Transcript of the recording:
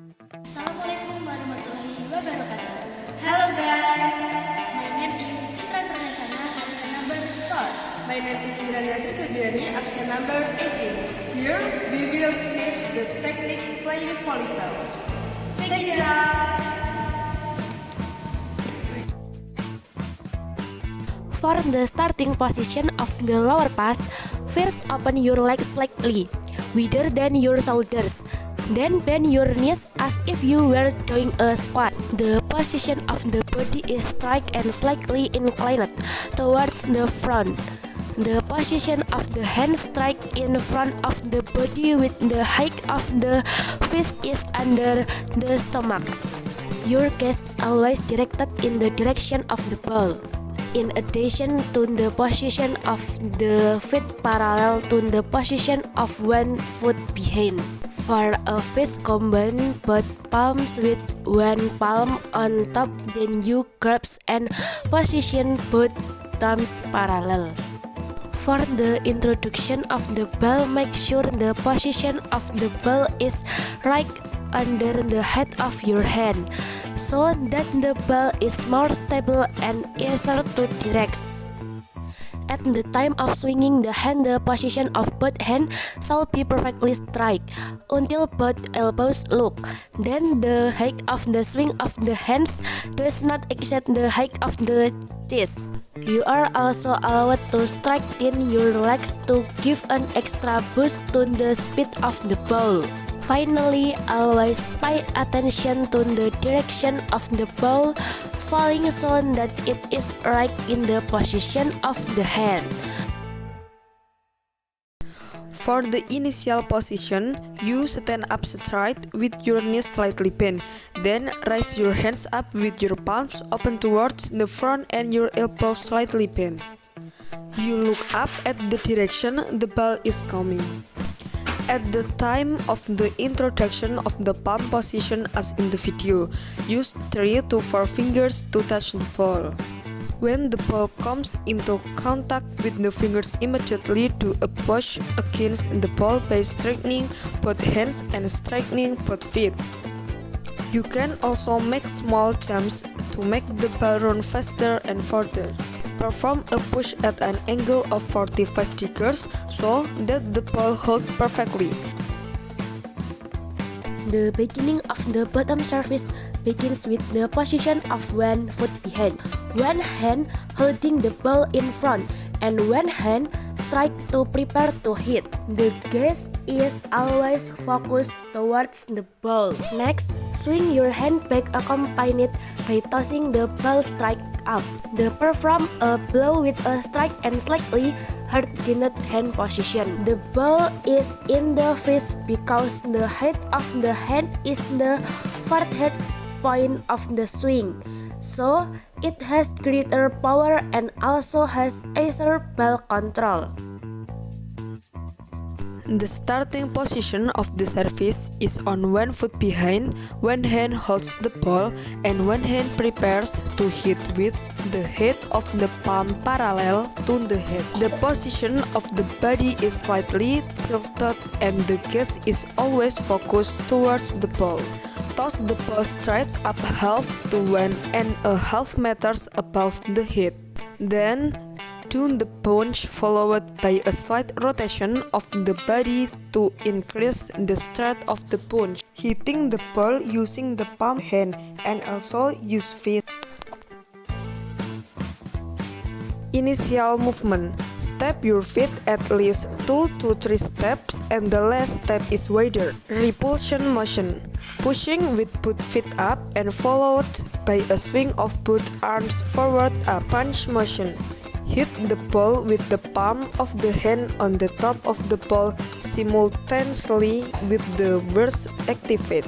Assalamualaikum warahmatullahi wabarakatuh. Hello guys, My name is Citra Nurhasana, absen number 4. my name is Wiraniati Kurdiani, absen number 18. Here we will teach the technique playing volleyball. Check it out! For the starting position of the lower pass, first open your legs slightly, wider than your shoulders. Then bend your knees as if you were doing a squat. The position of the body is straight and slightly inclined towards the front. The position of the hands straight in front of the body with the height of the fist is under the stomach. Your gaze is always directed in the direction of the ball. In addition to the position of the feet parallel to the position of one foot behind. For a fist combine both palms with one palm on top, then you grasp and position both thumbs parallel. For the introduction of the ball, make sure the position of the ball is right under the head of your hand, so that the ball is more stable and easier to direct. At the time of swinging the hand, the position of both hands shall be perfectly straight until both elbows look. Then the height of the swing of the hands does not exceed the height of the chest. You are also allowed to straighten your legs to give an extra boost to the speed of the ball. Finally, always pay attention to the direction of the ball falling so that it is right in the position of the hand. For the initial position, you stand up straight with your knees slightly bent. Then raise your hands up with your palms open towards the front and your elbows slightly bent. You look up at the direction the ball is coming. At the time of the introduction of the palm position as in the video, use 3 to 4 fingers to touch the ball. When the ball comes into contact with the fingers, immediately do a push against the ball by straightening both hands and straightening both feet. You can also make small jumps to make the ball run faster and further. Perform a push at an angle of 45 degrees so that the ball holds perfectly. The beginning of the bottom service begins with the position of one foot behind, one hand holding the ball in front, and one hand straight to prepare to hit. The gaze is always focused towards the ball. Next, swing your hand back accompanied by tossing the ball straight up. Perform a blow with a straight and slightly hardened hand position. The ball is in the fist because the height of the hand is the farthest point of the swing, so it has greater power and also has easier ball control. The starting position of the service is on one foot behind, one hand holds the ball, and one hand prepares to hit with the head of the palm parallel to the head. The position of the body is slightly tilted and the gaze is always focused towards the ball. Toss the ball straight up half to 1.5 meters above the head. Then do the punch followed by a slight rotation of the body to increase the strength of the punch. Hitting the ball using the palm hand and also use feet. Initial movement. Step your feet at least 2 to 3 steps and the last step is wider. Repulsion motion. Pushing with both feet up and followed by a swing of both arms forward up. Punch motion. Hit the ball with the palm of the hand on the top of the ball simultaneously with the burst activate.